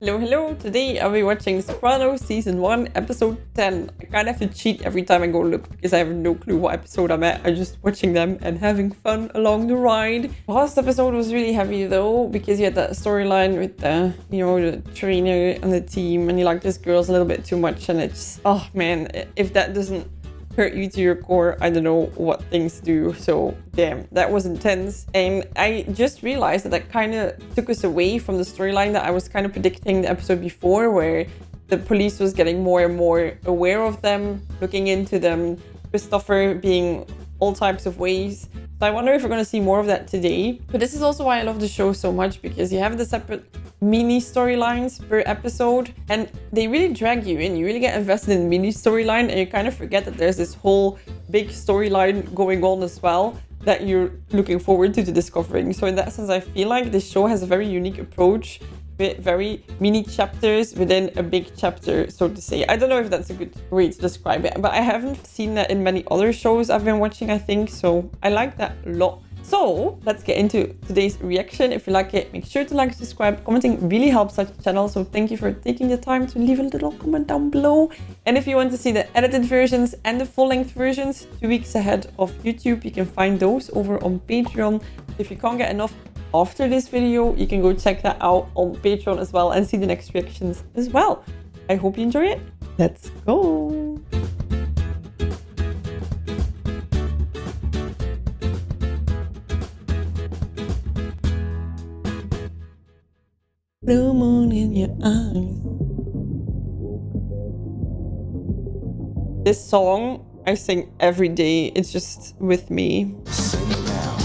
Hello, today I'll be watching Sopranos Season 1, Episode 10. I kind of have to cheat every time I go look because I have no clue what episode I'm at. I'm just watching them and having fun along the ride. Last episode was really heavy though, because you had that storyline with the, the trainer and the team, and you like this girl's a little bit too much, and it's, oh man, if that doesn't hurt you to your core, I don't know what things do. So damn, that was intense. And I just realized that kind of took us away from the storyline that I was kind of predicting the episode before, where the police was getting more and more aware of them, looking into them, Christopher being all types of ways. So I wonder if we're going to see more of that today. But this is also why I love the show so much, because you have the separate mini storylines per episode, and they really drag you in. You really get invested in the mini storyline, and you kind of forget that there's this whole big storyline going on as well that you're looking forward to discovering. So in that sense, I feel like this show has a very unique approach with very mini chapters within a big chapter, so to say. I don't know if that's a good way to describe it, but I haven't seen that in many other shows I've been watching, I think, so I like that a lot. So let's get into today's reaction. If you like it, make sure to like, subscribe. Commenting really helps out the channel, so thank you for taking the time to leave a little comment down below. And if you want to see the edited versions and the full-length versions 2 weeks ahead of YouTube, you can find those over on Patreon. If you can't get enough after this video, you can go check that out on Patreon as well and see the next reactions as well. I hope you enjoy it. Let's go! Blue moon in your eyes. This song I sing every day. It's just with me. Sing it now.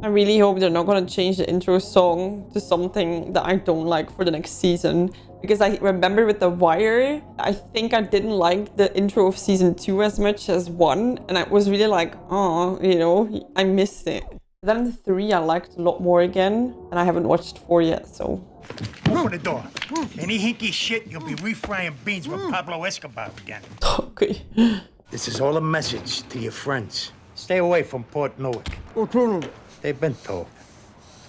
I really hope they're not going to change the intro song to something that I don't like for the next season. Because I remember with The Wire, I think I didn't like the intro of season 2 as much as 1. And I was really like, oh, I missed it. Then 3 I liked a lot more again. And I haven't watched 4 yet, so. Open the door. Any hinky shit, you'll be refrying beans with Pablo Escobar again. Okay. This is all a message to your friends. Stay away from Port Newark. They've been told.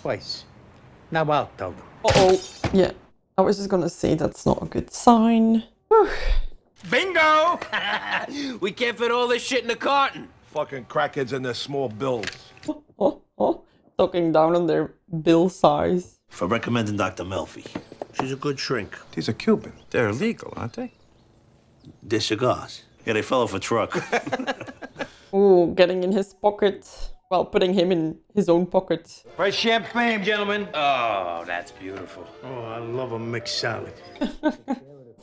Twice. Now I'll tell them. Uh-oh. Yeah. I was just gonna say that's not a good sign. Whew. Bingo! We can't fit all this shit in a carton. Fucking crackheads and their small bills. Talking down on their bill size. For recommending Dr. Melfi. She's a good shrink. These are Cuban. They're illegal, aren't they? They're cigars. Yeah, they fell off a truck. Ooh, getting in his pocket. Well, putting him in his own pocket. Fresh champagne, gentlemen. Oh, that's beautiful. Oh, I love a mixed salad. I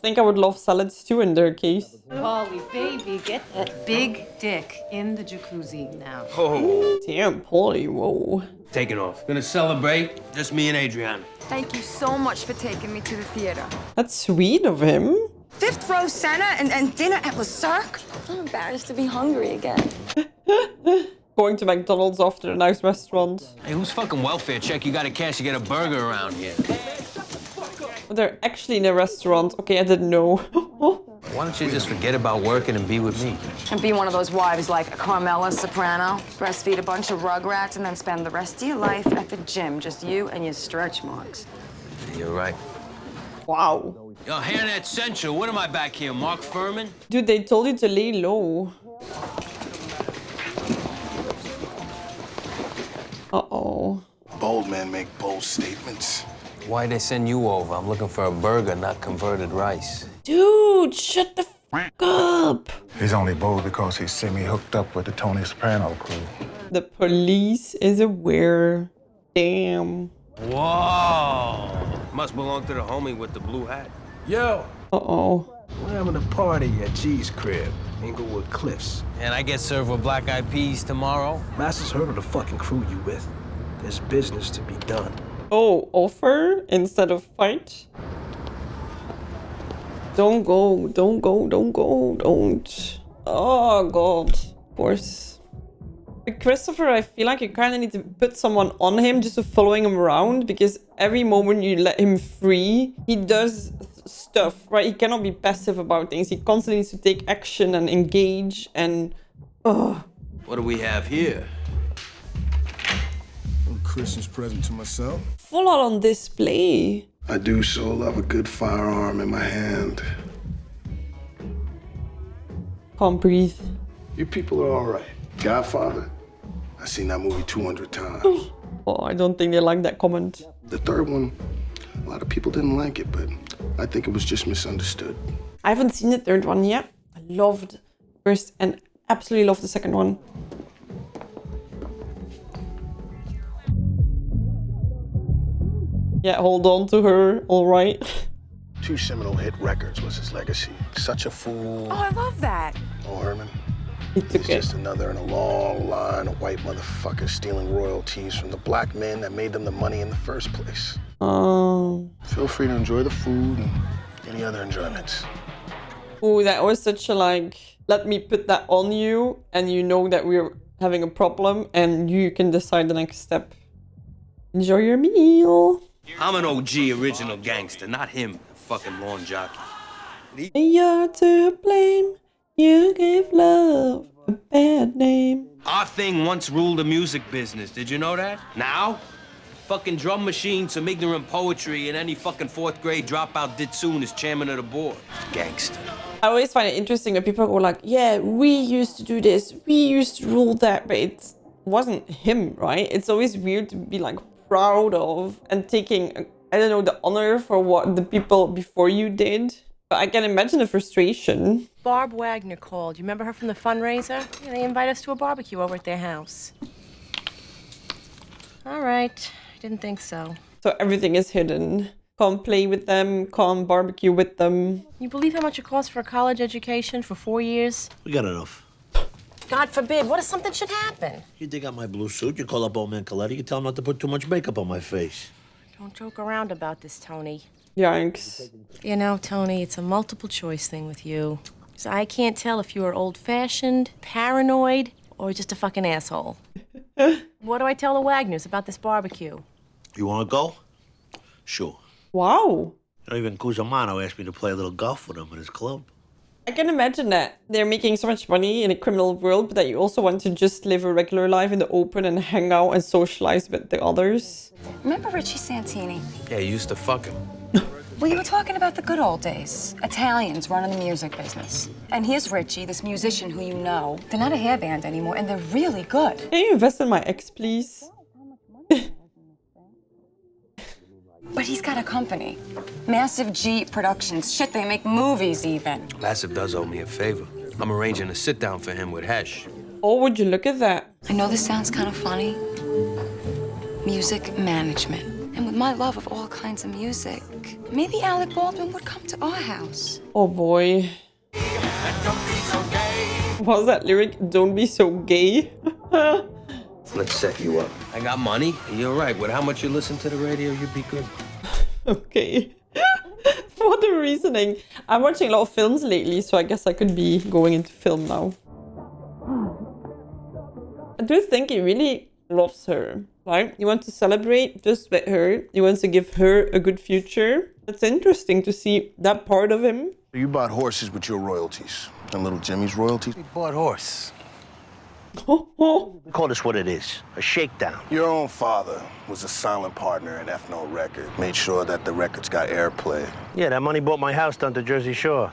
think I would love salads too in their case. Polly, baby, get that big dick in the jacuzzi now. Oh. Damn, Polly, whoa. Take it off. Gonna celebrate. Just me and Adriana. Thank you so much for taking me to the theater. That's sweet of him. Fifth row center and dinner at Le Cirque? I'm embarrassed to be hungry again. Going to McDonald's after a nice restaurant. Hey, whose fucking welfare check you gotta cash to get a burger around here? But they're actually in a restaurant. Okay, I didn't know. Why don't you just forget about working and be with me? And be one of those wives like Carmela Soprano, breastfeed a bunch of rugrats, and then spend the rest of your life at the gym, just you and your stretch marks. You're right. Wow. Yo, Hairnet Central, what am I back here, Mark Furman? Dude, they told you to lay low. Uh-oh. Bold men make bold statements. Why'd they send you over? I'm looking for a burger, not converted rice. Dude, shut the f up. He's only bold because he's semi-hooked up with the Tony Soprano crew. The police is aware. Damn. Whoa! Must belong to the homie with the blue hat. Yo, Uh-oh. we're having a party at G's crib, Inglewood Cliffs. And I get served with black-eyed peas tomorrow? Master's heard of the fucking crew you with. There's business to be done. Oh, offer instead of fight? Don't go, don't go, don't go, don't. Oh, God. Of course. With Christopher, I feel like you kind of need to put someone on him just to following him around, because every moment you let him free, he does stuff, right? He cannot be passive about things. He constantly needs to take action and engage and... What do we have here? Christmas present to myself. Full on display. I do so love a good firearm in my hand. Can't breathe. You people are all right. Godfather, I've seen that movie 200 times. Oh, I don't think they like that comment. The third one, a lot of people didn't like it, but I think it was just misunderstood. I haven't seen the third one yet. I loved the first and absolutely loved the second one. Yeah, hold on to her, all right. 2 seminal hit records was his legacy. Such a fool. Oh, I love that. Oh, Herman. He took He's it. just another in a long line of white motherfuckers stealing royalties from the black men that made them the money in the first place. Oh. Feel free to enjoy the food and any other enjoyments. Oh, that was such a like, let me put that on you and you know that we're having a problem and you can decide the next step. Enjoy your meal. I'm an OG original gangster, not him, fucking lawn jockey. You're to blame. You gave love a bad name. Our thing once ruled the music business, did you know that? Now, fucking drum machine, some ignorant poetry, and any fucking 4th grade dropout did soon as chairman of the board. Gangster. I always find it interesting when people go like, yeah, we used to do this, we used to rule that, but it wasn't him, right? It's always weird to be like proud of and taking, I don't know, the honor for what the people before you did. But I can imagine the frustration. Barb Wagner called. You remember her from the fundraiser? Yeah, they invite us to a barbecue over at their house. All right. Didn't think so. So everything is hidden. Can't play with them, can't barbecue with them. You believe how much it costs for a college education for 4 years? We got enough. God forbid. What if something should happen? You dig out my blue suit, you call up old man Coletti, you tell him not to put too much makeup on my face. Don't joke around about this, Tony. Yikes. You know, Tony, it's a multiple choice thing with you. So I can't tell if you are old-fashioned, paranoid, or just a fucking asshole. What do I tell the Wagners about this barbecue? You wanna go? Sure. Wow. You know, even Cusimano asked me to play a little golf with him at his club. I can imagine that they're making so much money in a criminal world, but that you also want to just live a regular life in the open and hang out and socialize with the others. Remember Richie Santini? Yeah, you used to fuck him. Well, you were talking about the good old days. Italians running the music business. And here's Richie, this musician who you know. They're not a hair band anymore, and they're really good. Can you invest in my ex, please? But he's got a company. Massive G Productions. Shit, they make movies even. Massive does owe me a favor. I'm arranging a sit-down for him with Hesh. Oh, would you look at that? I know this sounds kind of funny. Music management. And with my love of all kinds of music, maybe Alec Baldwin would come to our house. Oh boy. What's that lyric? Don't be so gay. Let's set you up. I got money. You're right. With how much you listen to the radio, you'd be good. Okay. What a reasoning. I'm watching a lot of films lately, so I guess I could be going into film now. I do think he really loves her, right? He wants to celebrate just with her. He wants to give her a good future. It's interesting to see that part of him. You bought horses with your royalties. And little Jimmy's royalties? We bought horse. Oh, Call this what it is, a shakedown. Your own father was a silent partner in Ethno Record. Made sure that the records got airplay. Yeah, that money bought my house down to Jersey Shore.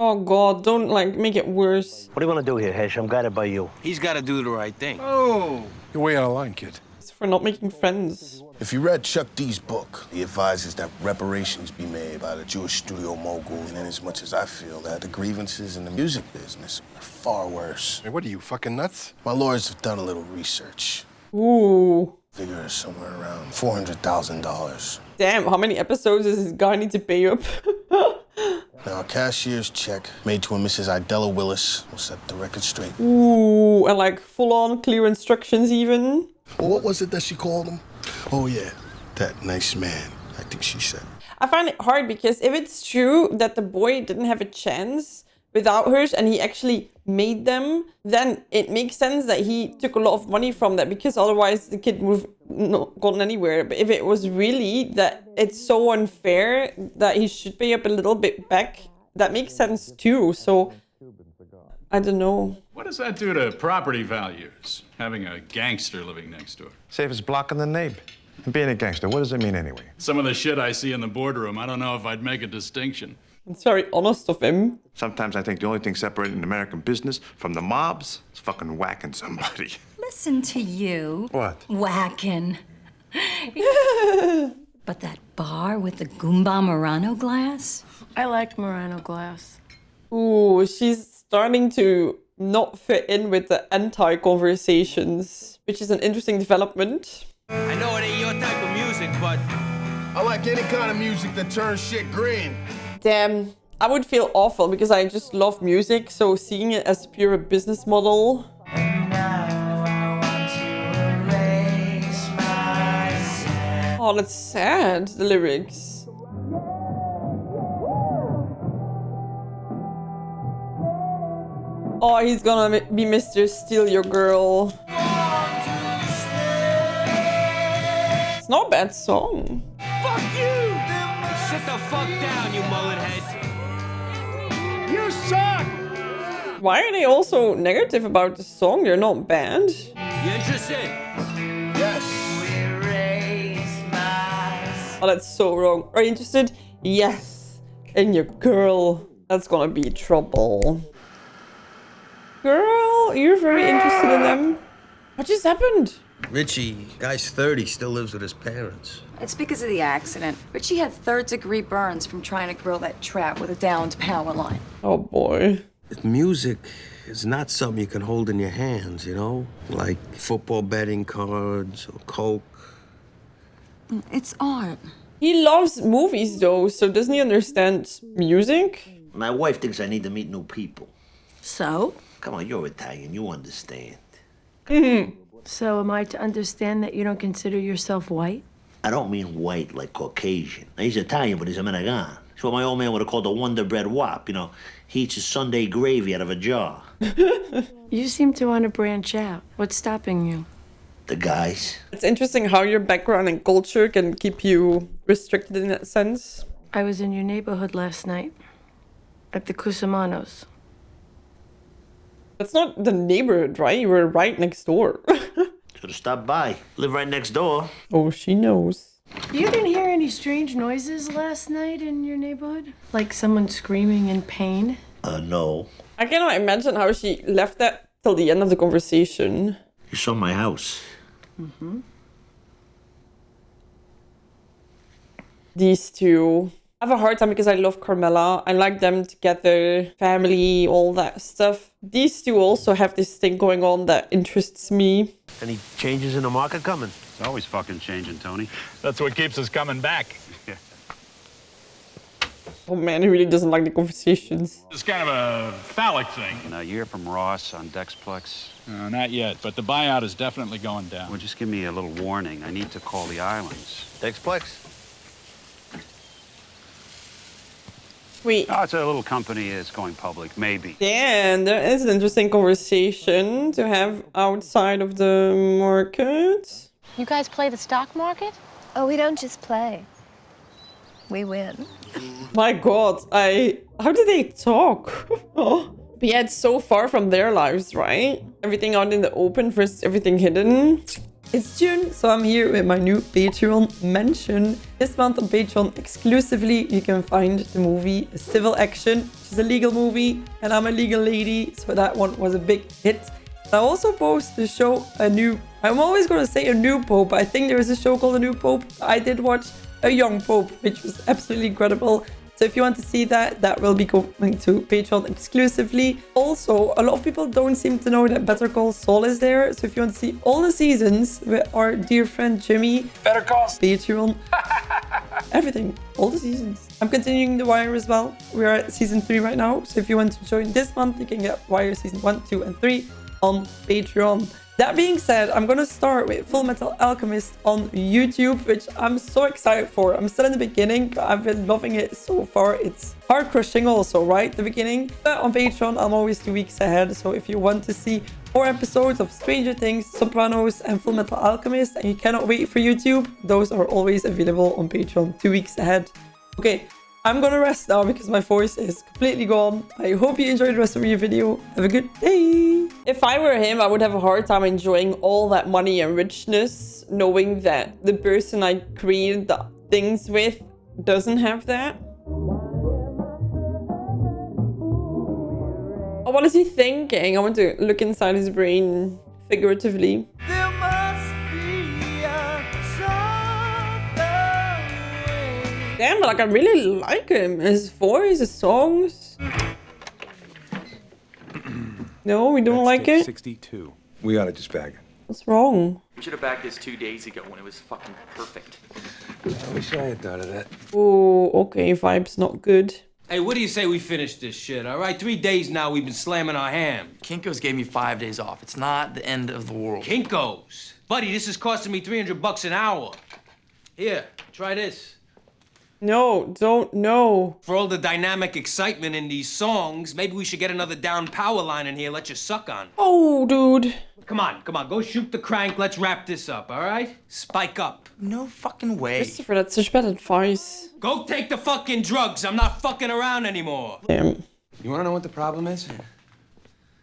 oh God, don't like make it worse. What do you want to do here, Hesh? I'm guided by you. He's got to do the right thing. Oh, you're way out of line, kid. It's for not making friends. If you read Chuck D's book, he advises that reparations be made by the Jewish studio mogul. And in as much as I feel that the grievances in the music business are far worse. Hey, what are you, fucking nuts? My lawyers have done a little research. Ooh. Figure is somewhere around $400,000. Damn, how many episodes does this guy need to pay up? Now, a cashier's check made to a Mrs. Idella Willis will set the record straight. Ooh, and like full-on clear instructions even. Well, what was it that she called him? Oh, yeah, that nice man, I think she said. I find it hard because if it's true that the boy didn't have a chance without hers and he actually made them, then it makes sense that he took a lot of money from that because otherwise the kid would have not gone anywhere. But if it was really that it's so unfair that he should pay up a little bit back, that makes sense too. So, I don't know. What does that do to property values? having a gangster living next door. Safe as blocking the neighbor. And being a gangster, what does it mean anyway? Some of the shit I see in the boardroom, I don't know if I'd make a distinction. It's very honest of him. Sometimes I think the only thing separating American business from the mobs is fucking whacking somebody. Listen to you. What? Whacking. But that bar with the Goomba Murano glass? I like Murano glass. Ooh, she's starting to not fit in with the anti-conversations, which is an interesting development. I know it ain't your type of music, but I like any kind of music that turns shit green. Damn, I would feel awful because I just love music, so seeing it as pure business model. Oh, that's sad, the lyrics. Oh, he's gonna be Mr. Steal Your Girl. It's not a bad song. fuck you! Sit the fuck down, you mullet head. You suck! Why are they also negative about the song? They're not bad. You interested? Yes. Oh, that's so wrong. Are you interested? Yes. In your girl. That's gonna be trouble. Girl, you're very interested in them. What just happened? Richie, guy's 30, still lives with his parents. It's because of the accident. Richie had third-degree burns from trying to grill that trout with a downed power line. Oh boy. Music is not something you can hold in your hands, you know? Like football betting cards or coke. It's art. He loves movies though, so doesn't he understand music? My wife thinks I need to meet new people. So? Come on, you're Italian. You understand. So am I to understand that you don't consider yourself white? I don't mean white like Caucasian. He's Italian, but he's American. It's what my old man would have called a Wonder Bread wop. You know, he eats his Sunday gravy out of a jar. You seem to want to branch out. What's stopping you? The guys. It's interesting how your background and culture can keep you restricted in that sense. I was in your neighborhood last night. At the Cusamanos. That's not the neighborhood, right? You were right next door. Should have stopped by. Live right next door. Oh, she knows. You didn't hear any strange noises last night in your neighborhood? Like someone screaming in pain? No. I cannot imagine how she left that till the end of the conversation. You saw my house. Mm-hmm. These two. I have a hard time because I love Carmela. I like them together, family, all that stuff. These two also have this thing going on that interests me. Any changes in the market coming? It's always fucking changing, Tony. That's what keeps us coming back. Oh man, he really doesn't like the conversations. It's kind of a phallic thing. And you hear from Ross on Dexplex? Not yet, but the buyout is definitely going down. Well, just give me a little warning. I need to call the islands. Dexplex? Wait. Oh, it's a little company that's going public, maybe. Dan, there is an interesting conversation to have outside of the market. You guys play the stock market? Oh, we don't just play. We win. My god, how did they talk? Oh. But yeah, it's so far from their lives, right? Everything out in the open versus everything hidden. It's June, so I'm here with my new Patreon mention. This month on Patreon exclusively, you can find the movie Civil Action, which is a legal movie, and I'm a legal lady, so that one was a big hit. I also post the show I'm always going to say a new Pope. I think there is a show called A New Pope. I did watch A Young Pope, which was absolutely incredible. So if you want to see that, that will be going to Patreon exclusively. Also, a lot of people don't seem to know that Better Call Saul is there. So if you want to see all the seasons with our dear friend Jimmy, Better Call Patreon, everything, all the seasons. I'm continuing The Wire as well. We are at season 3 right now. So if you want to join this month, you can get Wire season 1, 2, and 3 on Patreon. That being said, I'm gonna start with Full Metal Alchemist on YouTube, which I'm so excited for. I'm still in the beginning, but I've been loving it so far. It's heart crushing also, right? The beginning. But on Patreon, I'm always 2 weeks ahead. So if you want to see 4 episodes of Stranger Things, Sopranos, and Full Metal Alchemist, and you cannot wait for YouTube, those are always available on Patreon 2 weeks ahead. Okay, I'm gonna rest now because my voice is completely gone. I hope you enjoyed the rest of your video. Have a good day. If I were him, I would have a hard time enjoying all that money and richness, knowing that the person I created the things with doesn't have that. Oh, what is he thinking? I want to look inside his brain figuratively. There must be Damn, like I really like him. His voice, his songs. No, we don't like it? 62. We ought to just bag it. What's wrong? We should have bagged this 2 days ago when it was fucking perfect. I wish I had thought of that. Oh, okay, vibe's not good. Hey, what do you say we finish this shit, all right? 3 days now we've been slamming our ham. Kinko's gave me 5 days off. It's not the end of the world. Kinko's? Buddy, this is costing me $300 an hour. Here, try this. No, don't, no. For all the dynamic excitement in these songs, maybe we should get another down power line in here, let you suck on. Oh, dude. Come on, go shoot the crank, let's wrap this up, all right? Spike up. No fucking way. Christopher, that's such bad advice. Go take the fucking drugs, I'm not fucking around anymore. Damn. You wanna know what the problem is?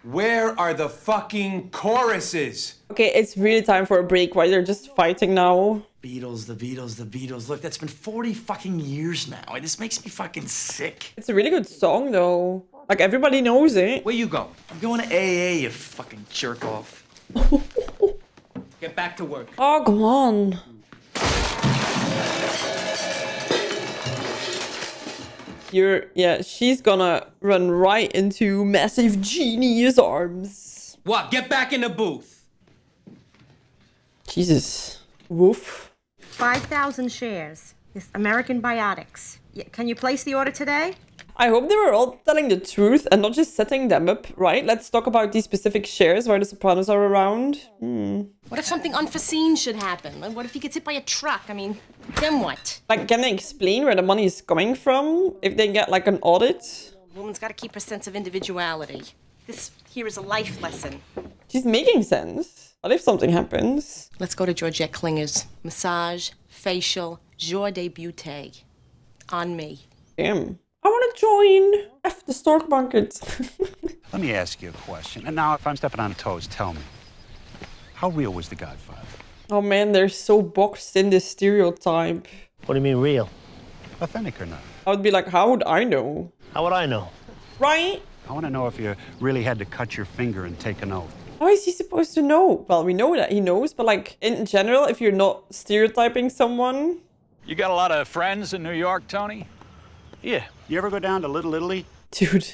Where are the fucking choruses? Okay, it's really time for a break. Why they're just fighting now? Beatles, the Beatles, the Beatles. Look, that's been 40 fucking years now. This makes me fucking sick. It's a really good song, though. Like, everybody knows it. Where you going? I'm going to AA, you fucking jerk off. Get back to work. Oh, come on. Yeah, she's gonna run right into Massive Genius arms. What? Get back in the booth. Jesus. Woof. 5,000 shares. This American Biotics. Yeah, can you place the order today? I hope they were all telling the truth and not just setting them up, right? Let's talk about these specific shares where the Sopranos are around. What if something unforeseen should happen? What if he gets hit by a truck? I mean, then what? Like, can they explain where the money is coming from? If they get, like, an audit? Woman's got to keep her sense of individuality. This here is a life lesson. She's making sense. What if something happens? Let's go to Georgette Klinger's. Massage, facial, jour de beauté. On me. Damn. I want to join. F the stock market. Let me ask you a question. And now, if I'm stepping on toes, tell me. How real was The Godfather? Oh man, they're so boxed in this stereotype. What do you mean real? Authentic or not? I would be like, how would I know? How would I know? Right? I want to know if you really had to cut your finger and take an oath. How is he supposed to know? Well, we know that he knows, but like, in general, if you're not stereotyping someone... You got a lot of friends in New York, Tony? Yeah. You ever go down to Little Italy? Dude.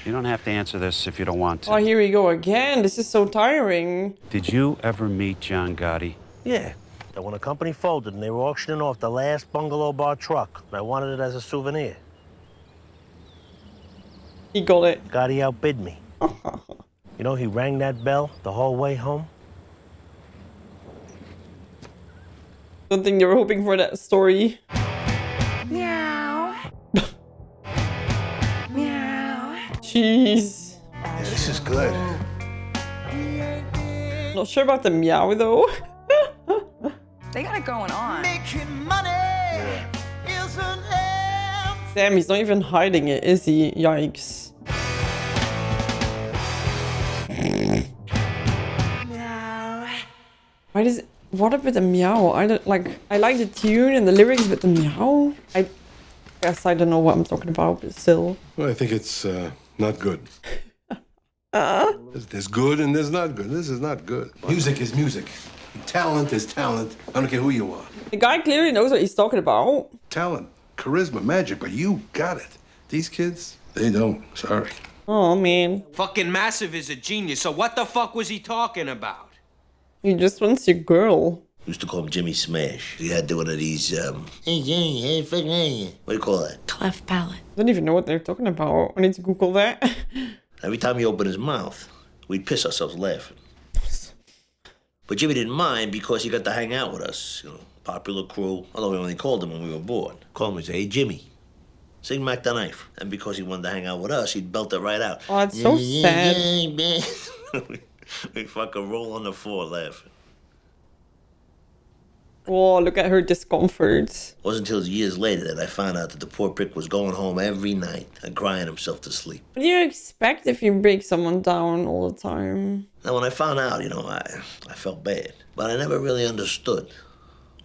You don't have to answer this if you don't want to. Oh, here we go again. This is so tiring. Did you ever meet John Gotti? Yeah. That when the company folded and they were auctioning off the last bungalow bar truck, and I wanted it as a souvenir. He got it. Gotti outbid me. You know, he rang that bell the whole way home. Don't think they were hoping for that story. Meow. Meow. Jeez. Yeah, this is good. Not sure about the meow though. They got it going on. Making money isn't it? Damn, he's not even hiding it, is he? Yikes. Why does it... What about the meow? I don't like... I like the tune and the lyrics, but the meow? I guess I don't know what I'm talking about, but still. Well, I think it's not good. There's good and there's not good. This is not good. Music is music. Talent is talent. I don't care who you are. The guy clearly knows what he's talking about. Talent, charisma, magic, but you got it. These kids, they don't. Sorry. Oh, man. Fucking Massive is a genius, so what the fuck was he talking about? He just wants your girl. Used to call him Jimmy Smash. He had one of these, what do you call that? Cleft palate. I don't even know what they're talking about. I need to Google that. Every time he opened his mouth, we'd piss ourselves laughing. But Jimmy didn't mind because he got to hang out with us. You know, popular crew, although we only called him when we were bored. Call him and say, hey, Jimmy, sing Mac the Knife. And because he wanted to hang out with us, he'd belt it right out. Oh, it's so sad. We fucking roll on the floor laughing. Oh, look at her discomfort. It wasn't until years later that I found out that the poor prick was going home every night and crying himself to sleep. What do you expect if you break someone down all the time? Now, when I found out, I felt bad. But I never really understood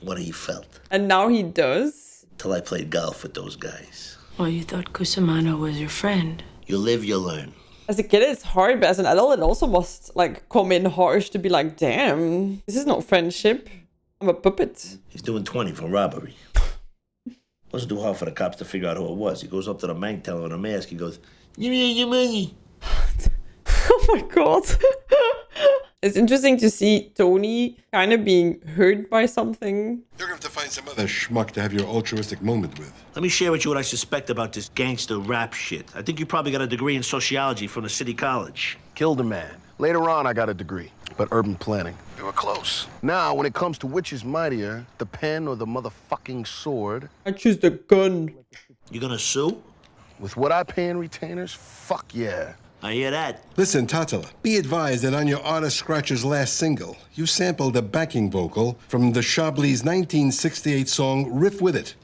what he felt. And now he does? Till I played golf with those guys. Well, you thought Kusamano was your friend. You live, you learn. As a kid, it's hard, but as an adult, it also must, like, come in harsh to be like, damn, this is not friendship. I'm a puppet. He's doing 20 for robbery. Wasn't too hard for the cops to figure out who it was. He goes up to the bank teller with a mask. He goes, "Give me your money." Oh my god. It's interesting to see Tony kind of being hurt by something. You're going to have to find some other schmuck to have your altruistic moment with. Let me share with you what I suspect about this gangster rap shit. I think you probably got a degree in sociology from the city college. Killed a man. Later on, I got a degree, but urban planning. We were close. Now, when it comes to which is mightier, the pen or the motherfucking sword... I choose the gun. You gonna sue? With what I pay in retainers? Fuck yeah. I hear that. Listen, Tatala, be advised that on your Artist Scratcher's last single, you sampled a backing vocal from the Chablis' 1968 song Riff With It.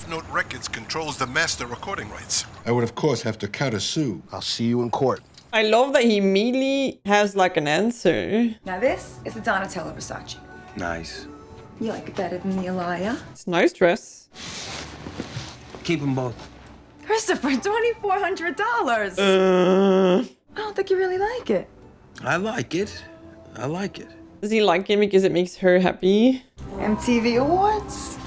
Note Records controls the master recording rights. I would, of course, have to countersue. I'll see you in court. I love that he immediately has, like, an answer. Now this is the Donatella Versace. Nice. You like it better than the Elia? It's a nice dress. Keep them both. Christopher, $2,400. I don't think you really like it. I like it. I like it. Does he like it because it makes her happy? MTV Awards.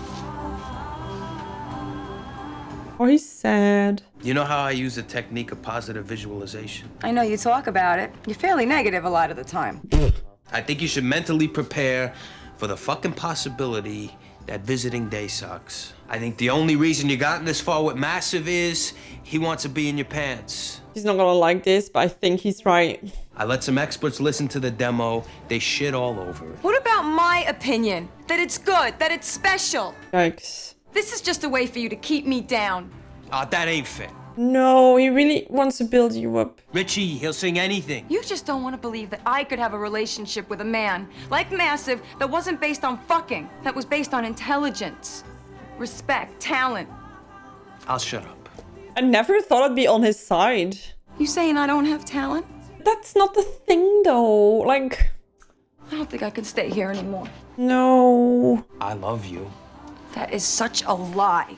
Oh, he's sad. You know how I use the technique of positive visualization? I know you talk about it. You're fairly negative a lot of the time. I think you should mentally prepare for the fucking possibility that visiting day sucks. I think the only reason you gotten this far with Massive is he wants to be in your pants. He's not gonna like this, but I think he's right. I let some experts listen to the demo. They shit all over it. What about my opinion? That it's good, that it's special. Yikes. This is just a way for you to keep me down. That ain't fair. No, he really wants to build you up. Richie, he'll sing anything. You just don't want to believe that I could have a relationship with a man like Massive that wasn't based on fucking, that was based on intelligence, respect, talent. I'll shut up. I never thought I'd be on his side. You saying I don't have talent? That's not the thing, though. Like... I don't think I can stay here anymore. No. I love you. That is such a lie.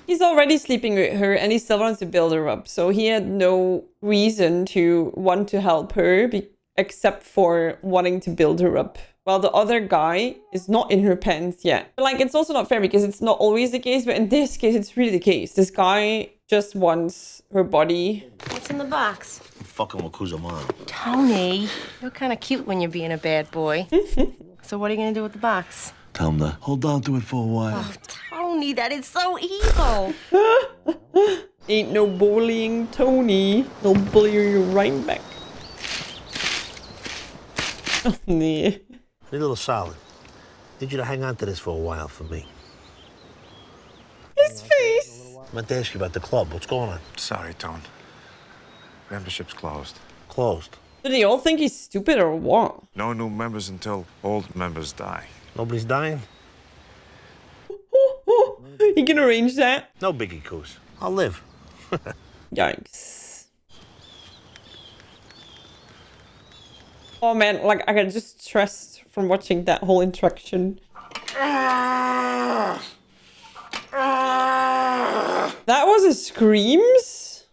He's already sleeping with her and he still wants to build her up. So he had no reason to want to help her except for wanting to build her up. While the other guy is not in her pants yet. But like, it's also not fair because it's not always the case. But in this case, it's really the case. This guy just wants her body. What's in the box? I'm fucking with Kusamano. Tony, you're kind of cute when you're being a bad boy. So what are you going to do with the box? Tell him to hold on to it for a while. Oh, Tony, that is so evil. Ain't no bullying Tony. They'll bully you right back. Oh, nee. Need a little solid. Need you to hang on to this for a while for me. His face. I meant to ask you about the club. What's going on? Sorry, Tone. Membership's closed. Closed. Do they all think he's stupid or what? No new members until old members die. Nobody's dying? He can arrange that. No biggie, Coos. I'll live. Yikes. Oh man, like I got just stressed from watching that whole interaction. That was a screams?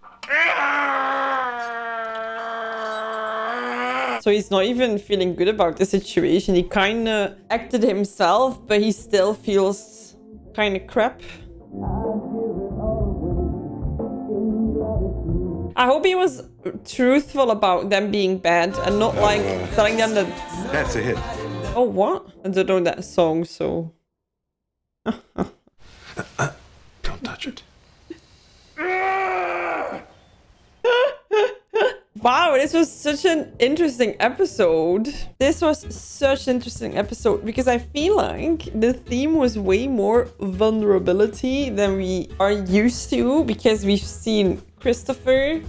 So he's not even feeling good about the situation. He kind of acted himself, but he still feels kind of crap. I hope he was truthful about them being bad and not like telling them that... That's a hit. Oh, what? I don't know that song, so... Don't touch it. Wow, this was such an interesting episode. This was such an interesting episode because I feel like the theme was way more vulnerability than we are used to because we've seen Christopher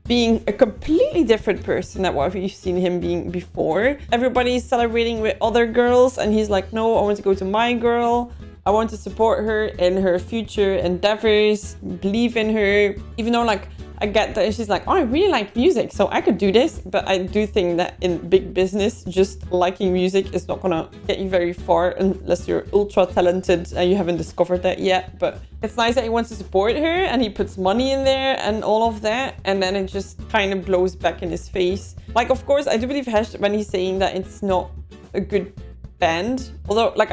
being a completely different person than what we've seen him being before. Everybody's celebrating with other girls and he's like, no, I want to go to my girl. I want to support her in her future endeavors, believe in her. Even though like I get that she's like, oh, I really like music, so I could do this. But I do think that in big business, just liking music is not gonna get you very far unless you're ultra talented and you haven't discovered that yet. But it's nice that he wants to support her and he puts money in there and all of that. And then it just kind of blows back in his face. Like, of course, I do believe Hesh when he's saying that it's not a good band. Although, like,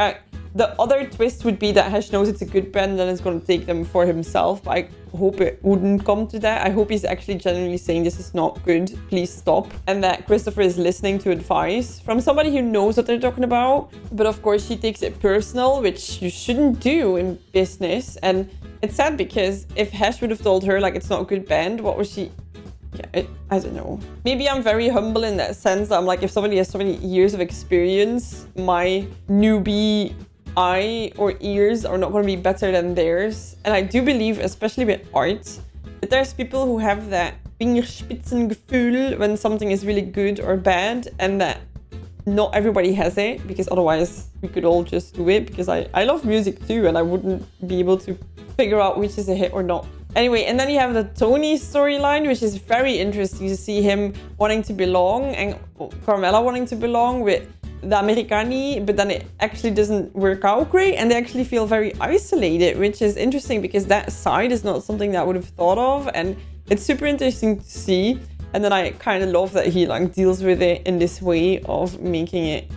the other twist would be that Hesh knows it's a good band and is going to take them for himself. But I hope it wouldn't come to that. I hope he's actually genuinely saying this is not good, please stop. And that Christopher is listening to advice from somebody who knows what they're talking about. But of course she takes it personal, which you shouldn't do in business. And it's sad because if Hesh would have told her like it's not a good band, what was she... Yeah, I don't know. Maybe I'm very humble in that sense that I'm like, if somebody has so many years of experience, my newbie eye or ears are not going to be better than theirs. And I do believe, especially with art, that there's people who have that Fingerspitzengefühl when something is really good or bad, and that not everybody has it, because otherwise we could all just do it, because I love music too and I wouldn't be able to figure out which is a hit or not. Anyway, and then you have the Tony storyline, which is very interesting to see him wanting to belong and Carmela wanting to belong with the Americani, but then it actually doesn't work out great and they actually feel very isolated, which is interesting because that side is not something that I would have thought of, and it's super interesting to see. And then I kind of love that he like deals with it in this way of making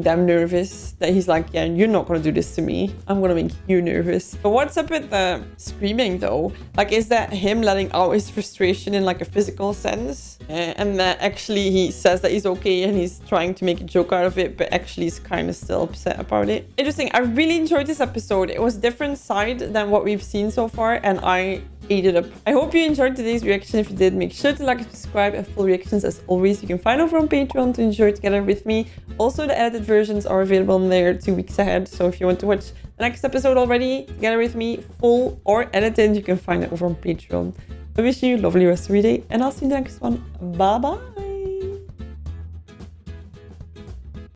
them nervous, that he's like, yeah, you're not gonna do this to me, I'm gonna make you nervous. But what's up with the screaming though? Like, is that him letting out his frustration in like a physical sense? And that actually he says that he's okay and he's trying to make a joke out of it, but actually he's kind of still upset about it. Interesting. I really enjoyed this episode. It was a different side than what we've seen so far and I ate it up. I hope you enjoyed today's reaction. If you did, make sure to like and subscribe, and full reactions as always you can find over on Patreon to enjoy together with me. Also, the edited versions are available in there 2 weeks ahead, so if you want to watch the next episode already together with me, full or edited, you can find it over on Patreon. I wish you a lovely rest of your day and I'll see you in the next one. Bye bye.